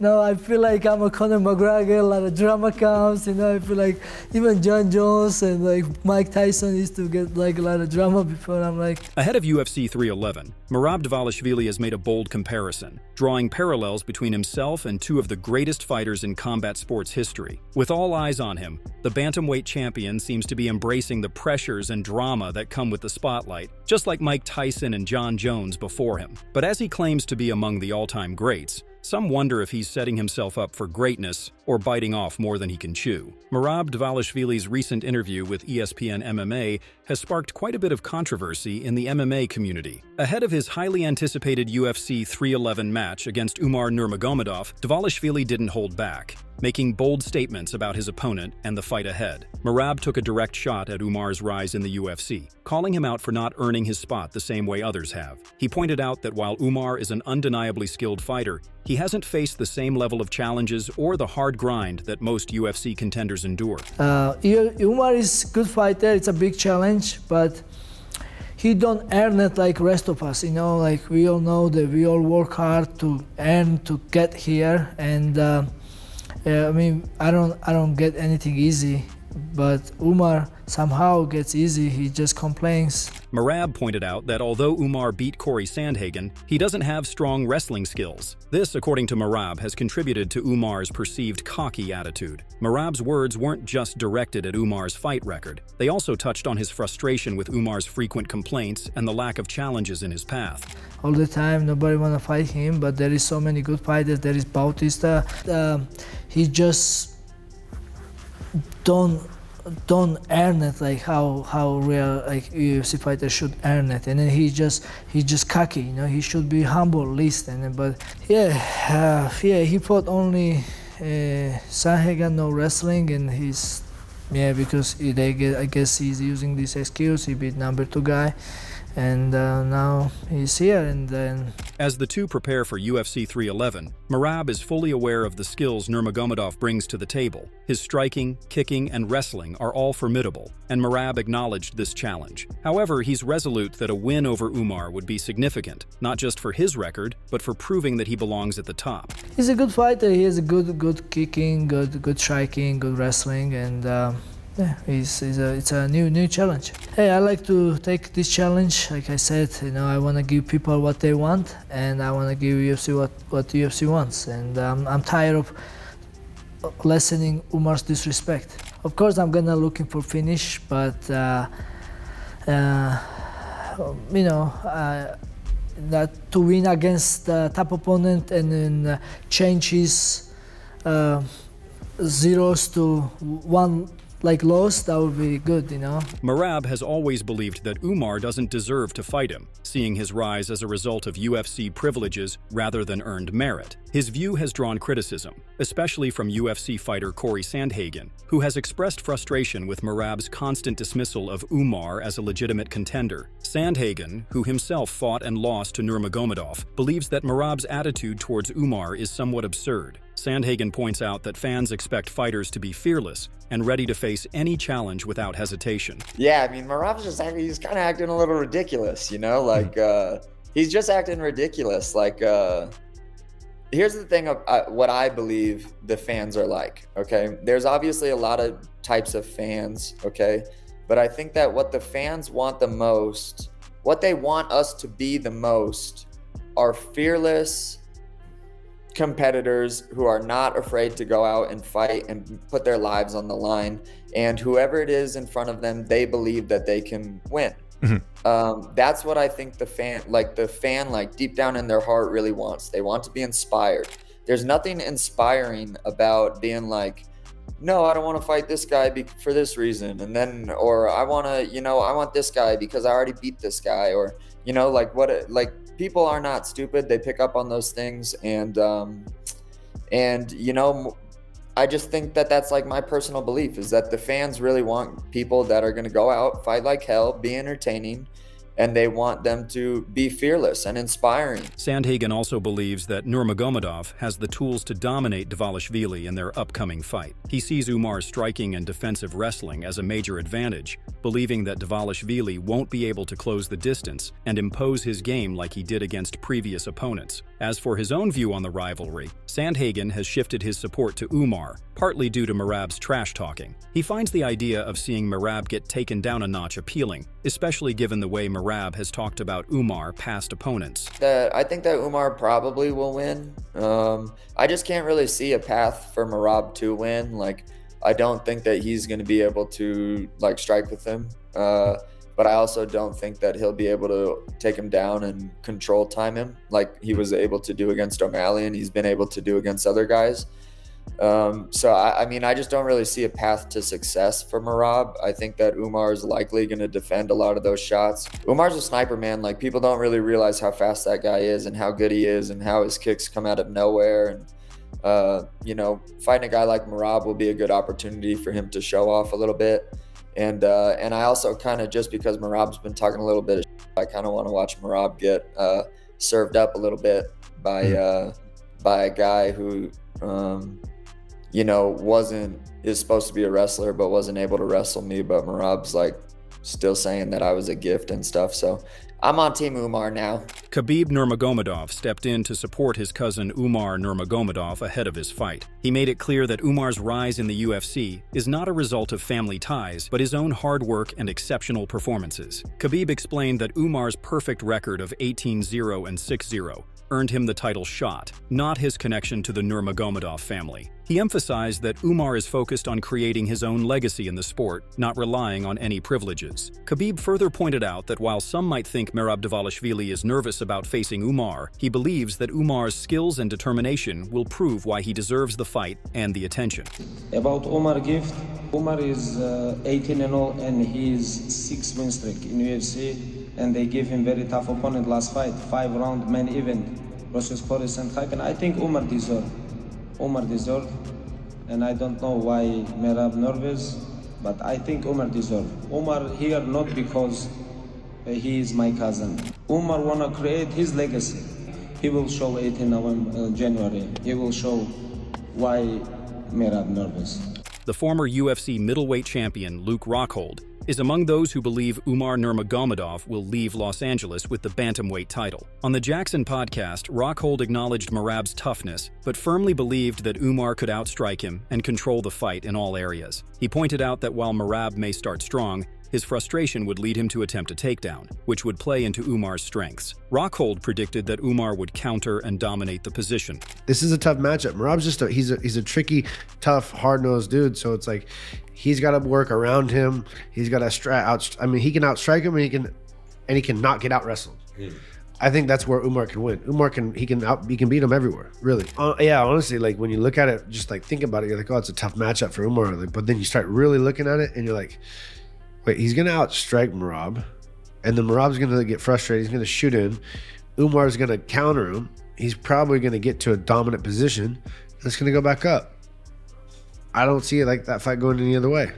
No, I feel like I'm a Conor McGregor, a lot of drama comes, I feel like even John Jones and like Mike Tyson used to get like a lot of drama before. I'm like... Ahead of UFC 311, Merab Dvalishvili has made a bold comparison, drawing parallels between himself and two of the greatest fighters in combat sports history. With all eyes on him, the bantamweight champion seems to be embracing the pressures and drama that come with the spotlight, just like Mike Tyson and John Jones before him. But as he claims to be among the all-time greats, some wonder if he's setting himself up for greatness or biting off more than he can chew. Merab Dvalishvili's recent interview with ESPN MMA has sparked quite a bit of controversy in the MMA community. Ahead of his highly anticipated UFC 311 match against Umar Nurmagomedov, Dvalishvili didn't hold back, making bold statements about his opponent and the fight ahead. Merab took a direct shot at Umar's rise in the UFC, calling him out for not earning his spot the same way others have. He pointed out that while Umar is an undeniably skilled fighter, he hasn't faced the same level of challenges or the hard grind that most UFC contenders endure. Umar is a good fighter, it's a big challenge, but he don't earn it like rest of us, like we all know that we all work hard to earn, to get here, and I mean, I don't get anything easy, but Umar somehow gets easy, he just complains. Merab pointed out that although Umar beat Corey Sandhagen, he doesn't have strong wrestling skills. This, according to Merab, has contributed to Umar's perceived cocky attitude. Merab's words weren't just directed at Umar's fight record. They also touched on his frustration with Umar's frequent complaints and the lack of challenges in his path. All the time, nobody want to fight him, but there is so many good fighters. There is Bautista. He just don't earn it like how real like UFC fighter should earn it, and then he just cocky, he should be humble at least. And but he fought only Sandhagen, no wrestling, and because I guess he's using this excuse. He beat number 2 guy, and now he's here. And then as the two prepare for UFC 311, Merab is fully aware of the skills Nurmagomedov brings to the table. His striking, kicking, and wrestling are all formidable, and Merab acknowledged this challenge. However, he's resolute that a win over Umar would be significant, not just for his record, but for proving that he belongs at the top. He's a good fighter. He has a good kicking, good striking, good wrestling, and it's a new challenge. Hey, I like to take this challenge. Like I said, I want to give people what they want, and I want to give UFC what UFC wants. And I'm tired of lessening Umar's disrespect. Of course, I'm gonna looking for finish, but that to win against the top opponent and then change his zeros to 1 like loss, that would be good, Merab has always believed that Umar doesn't deserve to fight him, seeing his rise as a result of UFC privileges rather than earned merit. His view has drawn criticism, especially from UFC fighter Corey Sandhagen, who has expressed frustration with Merab's constant dismissal of Umar as a legitimate contender. Sandhagen, who himself fought and lost to Nurmagomedov, believes that Merab's attitude towards Umar is somewhat absurd. Sandhagen points out that fans expect fighters to be fearless and ready to face any challenge without hesitation. Yeah, I mean, Merab's he's kind of acting a little ridiculous, he's just acting ridiculous. Here's the thing of what I believe the fans are like, okay? There's obviously a lot of types of fans, okay? But I think that what the fans want the most, what they want us to be the most, are fearless competitors who are not afraid to go out and fight and put their lives on the line, and whoever it is in front of them, they believe that they can win. That's what I think the fan deep down in their heart really wants. They want to be inspired. There's nothing inspiring about being like, no, I don't want to fight this guy for this reason, and then, or I want to, I want this guy because I already beat this guy, or people are not stupid. They pick up on those things, and I just think that that's like my personal belief, is that the fans really want people that are going to go out, fight like hell, be entertaining, and they want them to be fearless and inspiring. Sandhagen also believes that Nurmagomedov has the tools to dominate Dvalishvili in their upcoming fight. He sees Umar's striking and defensive wrestling as a major advantage, believing that Dvalishvili won't be able to close the distance and impose his game like he did against previous opponents. As for his own view on the rivalry, Sandhagen has shifted his support to Umar, partly due to Merab's trash-talking. He finds the idea of seeing Merab get taken down a notch appealing, especially given the way Merab has talked about Umar past opponents. I think that Umar probably will win. I just can't really see a path for Merab to win. Like, I don't think that he's going to be able to like strike with him. But I also don't think that he'll be able to take him down and control time him like he was able to do against O'Malley and he's been able to do against other guys. So I mean, I just don't really see a path to success for Merab. I think that Umar is likely going to defend a lot of those shots. Umar's a sniper, man. Like, people don't really realize how fast that guy is and how good he is and how his kicks come out of nowhere. And, you know, fighting a guy like Merab will be a good opportunity for him to show off a little bit. And I also kind of, just because Merab's been talking a little bit of shit, I kind of want to watch Merab get served up a little bit by a guy who, you know, is supposed to be a wrestler but wasn't able to wrestle me. But Merab's like still saying that I was a gift and stuff. So I'm on Team Umar now. Khabib Nurmagomedov stepped in to support his cousin Umar Nurmagomedov ahead of his fight. He made it clear that Umar's rise in the UFC is not a result of family ties, but his own hard work and exceptional performances. Khabib explained that Umar's perfect record of 18-0 and 6-0 earned him the title shot, not his connection to the Nurmagomedov family. He emphasized that Umar is focused on creating his own legacy in the sport, not relying on any privileges. Khabib further pointed out that while some might think Merab Dvalishvili is nervous about facing Umar, he believes that Umar's skills and determination will prove why he deserves the fight and the attention. About Umar gift, Umar is 18-0 and he's 6 win streak in UFC, and they give him very tough opponent last fight, 5-round main event versus Boris and Hakan. I think Umar deserved, and I don't know why Merab nervous, but I think Umar deserved. Umar here not because he is my cousin. Umar wanna create his legacy. He will show 18 November, January. He will show why Merab nervous. The former UFC middleweight champion Luke Rockhold is among those who believe Umar Nurmagomedov will leave Los Angeles with the bantamweight title. On the Jackson podcast, Rockhold acknowledged Merab's toughness, but firmly believed that Umar could outstrike him and control the fight in all areas. He pointed out that while Merab may start strong, his frustration would lead him to attempt a takedown, which would play into Umar's strengths. Rockhold predicted that Umar would counter and dominate the position. This is a tough matchup. Merab's just he's a tricky, tough, hard-nosed dude. So it's like he's got to work around him. He's got to he can outstrike him and he can not get out wrestled. I think that's where Umar can win. Umar can beat him everywhere, really. Yeah, honestly, like when you look at it, just like think about it, you're like, oh, it's a tough matchup for Umar. Like, but then you start really looking at it, and you're like, wait, he's gonna outstrike Merab, and then Merab's gonna get frustrated. He's gonna shoot in. Umar's gonna counter him. He's probably gonna get to a dominant position, and it's gonna go back up. I don't see it like that fight going any other way.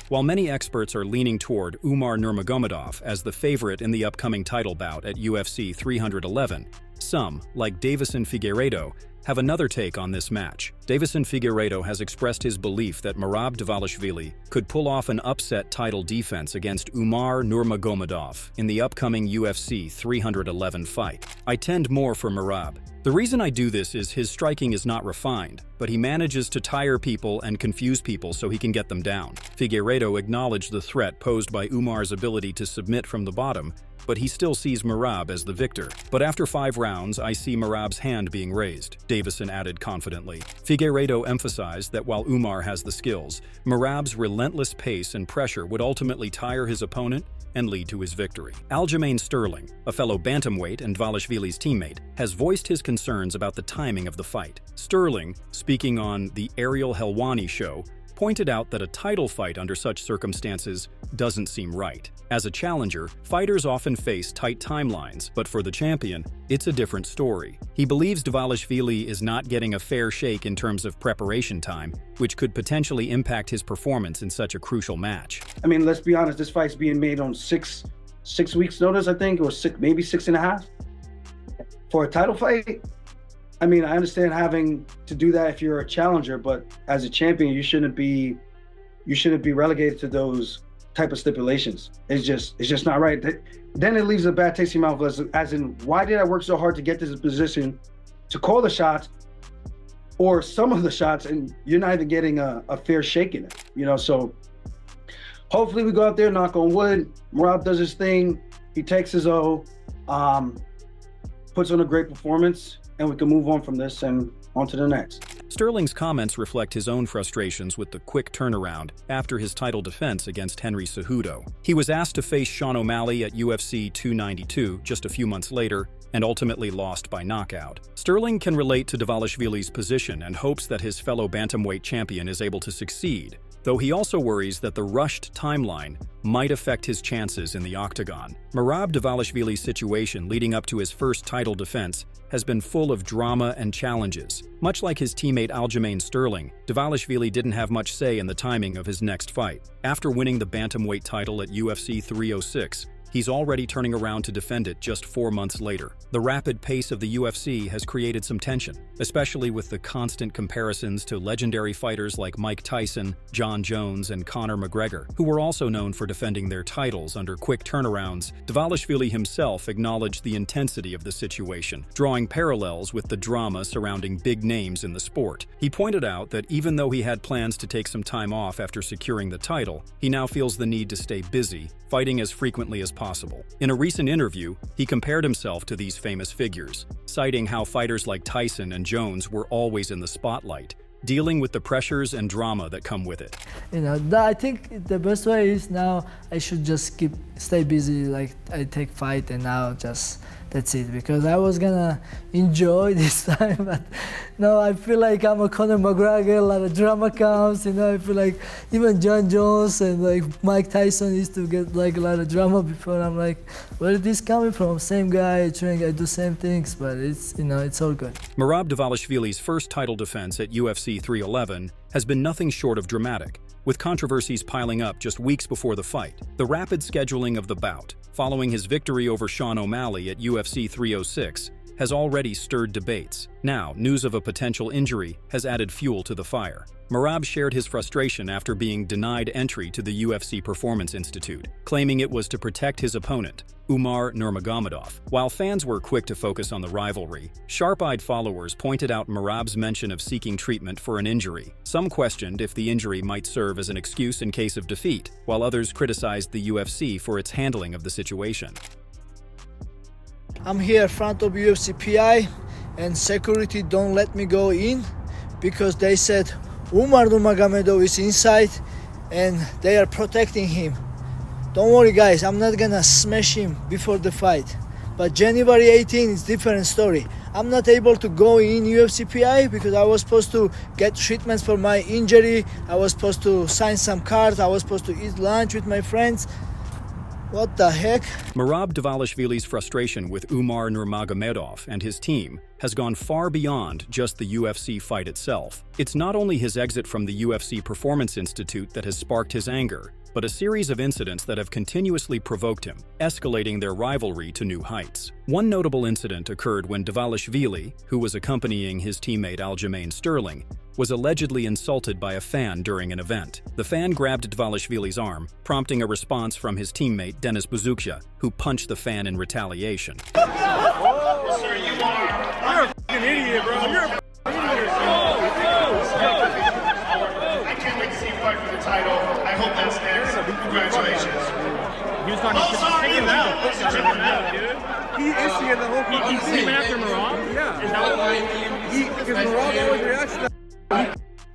While many experts are leaning toward Umar Nurmagomedov as the favorite in the upcoming title bout at UFC 311, some, like Davison Figueiredo, have another take on this match. Davison Figueiredo has expressed his belief that Merab Dvalishvili could pull off an upset title defense against Umar Nurmagomedov in the upcoming UFC 311 fight. I tend more for Merab. The reason I do this is his striking is not refined, but he manages to tire people and confuse people so he can get them down. Figueiredo acknowledged the threat posed by Umar's ability to submit from the bottom, but he still sees Merab as the victor. But after 5 rounds, I see Merab's hand being raised, Davison added confidently. Figueiredo emphasized that while Umar has the skills, Merab's relentless pace and pressure would ultimately tire his opponent and lead to his victory. Aljamain Sterling, a fellow bantamweight and Dvalishvili's teammate, has voiced his concerns about the timing of the fight. Sterling, speaking on the Ariel Helwani show, pointed out that a title fight under such circumstances doesn't seem right. As a challenger, fighters often face tight timelines, but for the champion, it's a different story. He believes Dvalishvili is not getting a fair shake in terms of preparation time, which could potentially impact his performance in such a crucial match. I mean, let's be honest, this fight's being made on six 6 weeks notice, I think, or maybe 6.5 for a title fight. I mean, I understand having to do that if you're a challenger, but as a champion, you shouldn't be relegated to those type of stipulations. It's just not right. Then it leaves a bad taste in your mouth, as in, why did I work so hard to get to this position to call the shots or some of the shots, and you're not even getting a fair shake in it, you know? So hopefully we go out there, knock on wood, Merab does his thing, he takes his O, puts on a great performance, and we can move on from this and on to the next. Sterling's comments reflect his own frustrations with the quick turnaround after his title defense against Henry Cejudo. He was asked to face Sean O'Malley at UFC 292 just a few months later and ultimately lost by knockout. Sterling can relate to Dvalishvili's position and hopes that his fellow bantamweight champion is able to succeed, though he also worries that the rushed timeline might affect his chances in the octagon. Merab Dvalishvili's situation leading up to his first title defense has been full of drama and challenges. Much like his teammate Aljamain Sterling, Dvalishvili didn't have much say in the timing of his next fight. After winning the bantamweight title at UFC 306, he's already turning around to defend it just 4 months later. The rapid pace of the UFC has created some tension, especially with the constant comparisons to legendary fighters like Mike Tyson, John Jones, and Conor McGregor, who were also known for defending their titles under quick turnarounds. Dvalishvili himself acknowledged the intensity of the situation, drawing parallels with the drama surrounding big names in the sport. He pointed out that even though he had plans to take some time off after securing the title, he now feels the need to stay busy, fighting as frequently as possible. In a recent interview, he compared himself to these famous figures, citing how fighters like Tyson and Jones were always in the spotlight, dealing with the pressures and drama that come with it. You know, I think the best way is now I should just stay busy, like I take fight and now just that's it, because I was gonna enjoy this time, but no, I feel like I'm a Conor McGregor, a lot of drama comes, you know, I feel like even John Jones and like Mike Tyson used to get like a lot of drama before. I'm like, where is this coming from? Same guy, I do same things, but it's, you know, it's all good. Merab Dvalishvili's first title defense at UFC 311 has been nothing short of dramatic, with controversies piling up just weeks before the fight. The rapid scheduling of the bout, following his victory over Sean O'Malley at UFC 306, has already stirred debates. Now, news of a potential injury has added fuel to the fire. Merab shared his frustration after being denied entry to the UFC Performance Institute, claiming it was to protect his opponent, Umar Nurmagomedov. While fans were quick to focus on the rivalry, sharp-eyed followers pointed out Merab's mention of seeking treatment for an injury. Some questioned if the injury might serve as an excuse in case of defeat, while others criticized the UFC for its handling of the situation. I'm here in front of UFC PI and security don't let me go in because they said Umar Nurmagomedov is inside and they are protecting him. Don't worry guys, I'm not gonna smash him before the fight. But January 18 is different story. I'm not able to go in UFC PI because I was supposed to get treatments for my injury. I was supposed to sign some cards. I was supposed to eat lunch with my friends. What the heck? Merab Dvalishvili's frustration with Umar Nurmagomedov and his team has gone far beyond just the UFC fight itself. It's not only his exit from the UFC Performance Institute that has sparked his anger, but a series of incidents that have continuously provoked him, escalating their rivalry to new heights. One notable incident occurred when Dvalishvili, who was accompanying his teammate Aljamain Sterling, was allegedly insulted by a fan during an event. The fan grabbed Dvalishvili's arm, prompting a response from his teammate Denis Buzukja, who punched the fan in retaliation. Sir, you are. You're a f***ing idiot, bro. You're a f***ing idiot. I can't wait to see you fight for the title. I hope that stands. Congratulations. He was talking check him out. Check him out, dude. He is seeing the whole fucking He's thing. even after Merab? Yeah. Is that what Because Merab always reacts to that.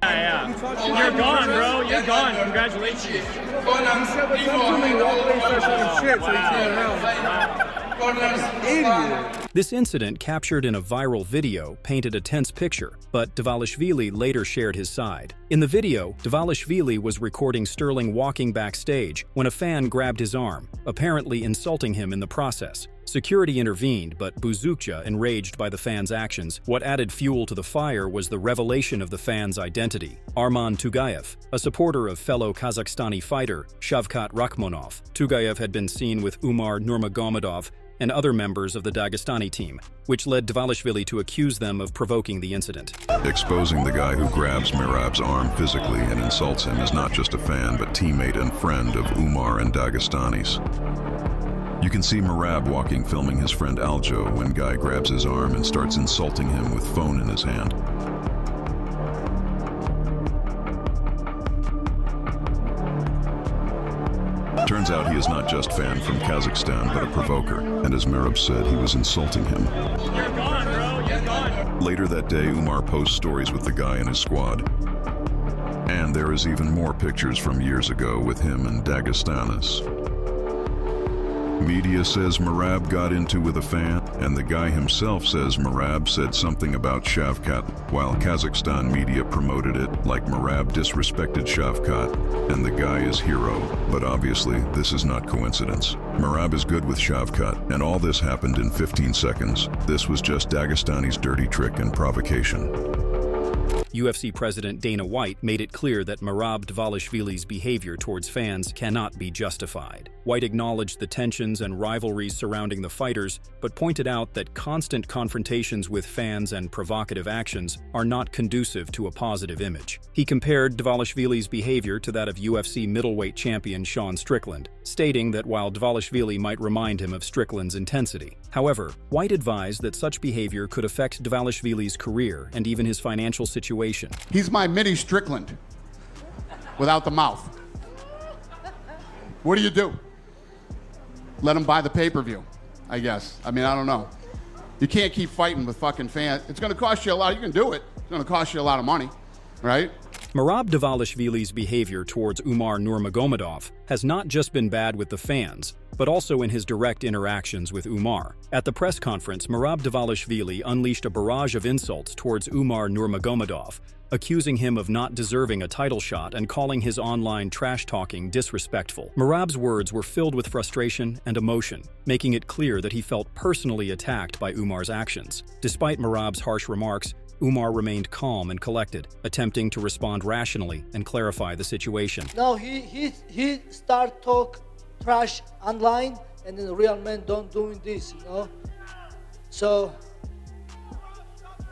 Yeah. You're gone, bro. You're gone. Congratulations. He said what's up to me, walk away and start talking shit, so he turned around. Idiot. This incident, captured in a viral video, painted a tense picture, but Dvalishvili later shared his side. In the video, Dvalishvili was recording Sterling walking backstage when a fan grabbed his arm, apparently insulting him in the process. Security intervened, but Buzukja, enraged by the fan's actions, what added fuel to the fire was the revelation of the fan's identity. Arman Tugayev, a supporter of fellow Kazakhstani fighter Shavkat Rakhmonov. Tugayev had been seen with Umar Nurmagomedov and other members of the Dagestani team, which led Dvalishvili to accuse them of provoking the incident. Exposing the guy who grabs Merab's arm physically and insults him is not just a fan, but teammate and friend of Umar and Dagestanis. You can see Merab walking, filming his friend Aljo when Guy grabs his arm and starts insulting him with phone in his hand. Turns out he is not just fan from Kazakhstan, but a provoker, and as Merab said, he was insulting him. You're gone, bro. You're gone. Later that day, Umar posts stories with the guy and his squad. And there is even more pictures from years ago with him and Dagestanis. Media says Merab got into with a fan, and the guy himself says Merab said something about Shavkat, while Kazakhstan media promoted it like Merab disrespected Shavkat, and the guy is hero. But obviously, this is not coincidence. Merab is good with Shavkat, and all this happened in 15 seconds. This was just Dagestani's dirty trick and provocation. UFC President Dana White made it clear that Merab Dvalishvili's behavior towards fans cannot be justified. White acknowledged the tensions and rivalries surrounding the fighters, but pointed out that constant confrontations with fans and provocative actions are not conducive to a positive image. He compared Dvalishvili's behavior to that of UFC middleweight champion Sean Strickland, stating that while Dvalishvili might remind him of Strickland's intensity. However, White advised that such behavior could affect Dvalishvili's career and even his financial situation. He's my mini Strickland, without the mouth. What do? Let him buy the pay-per-view, I guess. I mean, I don't know. You can't keep fighting with fucking fans. It's going to cost you a lot. You can do it. It's going to cost you a lot of money, right? Merab Dvalishvili's behavior towards Umar Nurmagomedov has not just been bad with the fans, but also in his direct interactions with Umar. At the press conference, Merab Dvalishvili unleashed a barrage of insults towards Umar Nurmagomedov, accusing him of not deserving a title shot and calling his online trash-talking disrespectful. Merab's words were filled with frustration and emotion, making it clear that he felt personally attacked by Umar's actions. Despite Merab's harsh remarks, Umar remained calm and collected, attempting to respond rationally and clarify the situation. No, he start talk trash online, and then the real men don't doing this, you know. So,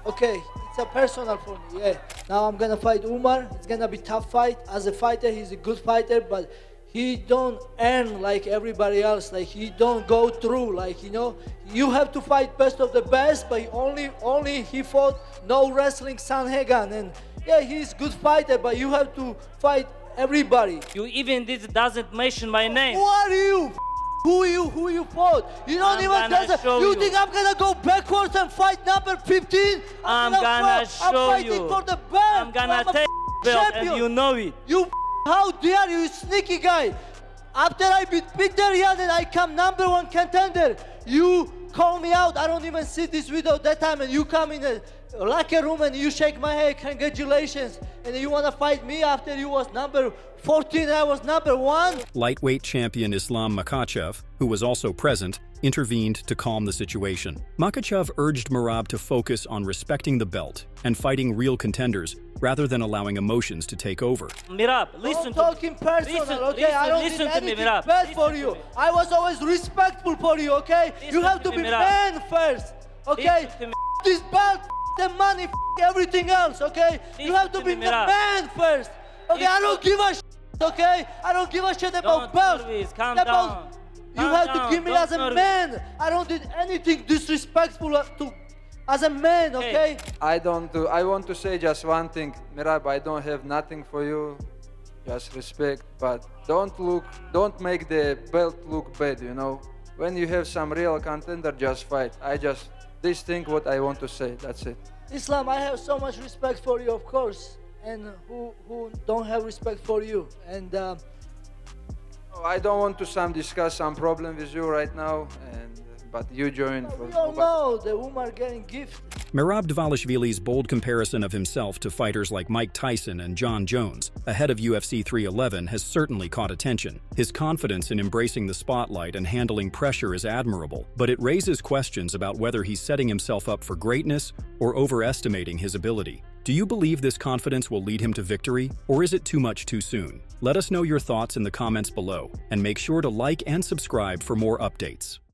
okay, it's a personal for me. Yeah. Now I'm gonna fight Umar. It's gonna be tough fight. As a fighter, he's a good fighter, but he don't earn like everybody else. Like he don't go through. Like, you know, you have to fight best of the best. But only he fought no wrestling Sanhagan, and yeah, he's good fighter. But you have to fight everybody. You even doesn't mention my name. Who are you? Who you fought? You don't I'm even show you think I'm gonna go backwards and fight number 15? I'm gonna show I'm fighting you. for the belt. I'm gonna take belt and you know it. You how dare you sneaky guy? After I beat Peter Yan and I come number 1 contender, you call me out. I don't even see this video that time, and you come in a locker room and you shake my head, congratulations, and you wanna fight me after you was number 14 and I was number 1? Lightweight champion Islam Makhachev, who was also present, intervened to calm the situation. Makhachev urged Merab to focus on respecting the belt and fighting real contenders rather than allowing emotions to take over. Merab, listen don't talk in personal, okay? I don't listen need to me, anything Merab. bad Listen for to you. me. I was always respectful for you, okay? Listen You have to to me, be Merab. man first, okay? Listen to me. This belt, the money, everything else, okay? You Listen have to to be me, the Merab. man first, okay? I don't give a okay? I don't give a shit about belts. Calm About down. you Calm have down. to give me Don't as a nervous. man. I don't do anything disrespectful to as a man, okay? I want to say just one thing, Merab. I don't have nothing for you, just respect. But don't make the belt look bad. You know, when you have some real contender, just fight. This thing what I want to say. That's it. Islam, I have so much respect for you, of course, and who don't have respect for you, and. I don't want to discuss some problem with you right now, and but you join for We all nobody. know the Umar getting gift. Merab Dvalishvili's bold comparison of himself to fighters like Mike Tyson and John Jones, ahead of UFC 311, has certainly caught attention. His confidence in embracing the spotlight and handling pressure is admirable, but it raises questions about whether he's setting himself up for greatness or overestimating his ability. Do you believe this confidence will lead him to victory, or is it too much too soon? Let us know your thoughts in the comments below, and make sure to like and subscribe for more updates.